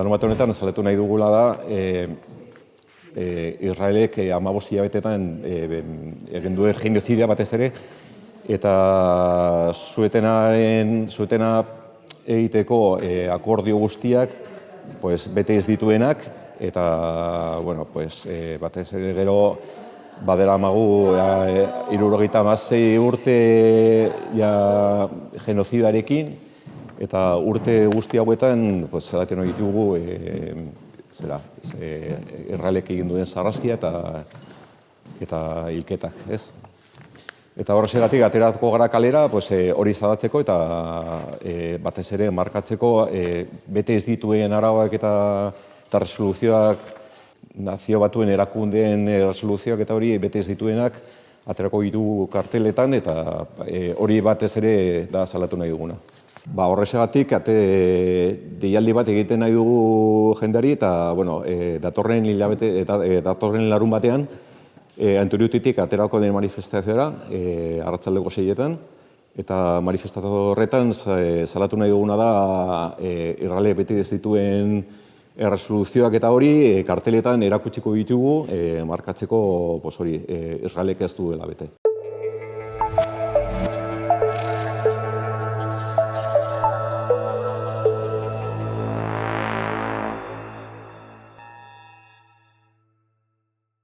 larunbat honetan salatu nahi dugula da Israelek 15 hilabetetan egin duen genozidia batez ere, eta zuetena egiteko akordio guztiak bete ez dituenak, eta batez ere gero baderamagu 76 urte genozidarekin, eta urte guzti hauetan salatzen ditugu Israelek egin duen sarraskia eta hilketak, ez? Eta horrexegatik aterako gara kalera hori salatzeko eta batez ere markatzeko bete ez dituen arauak eta resoluzioak, Nazio Batuen erakundeen resoluzioak eta hori bete ez dituenak aterako ditu karteletan, eta hori batez ere da salatu nahi duguna. Horrexegatik deialdi bat egiten nahi dugu jendeari, eta datorren larun batean Anturiutitik aterako den manifestazioa arratsaldeko 6etan, eta manifestazio horretan salatu nahi duguna da Israelek bete ez dituen resoluzioak eta hori karteletan erakutsiko ditugu markatzeko Israelek ez duela bete.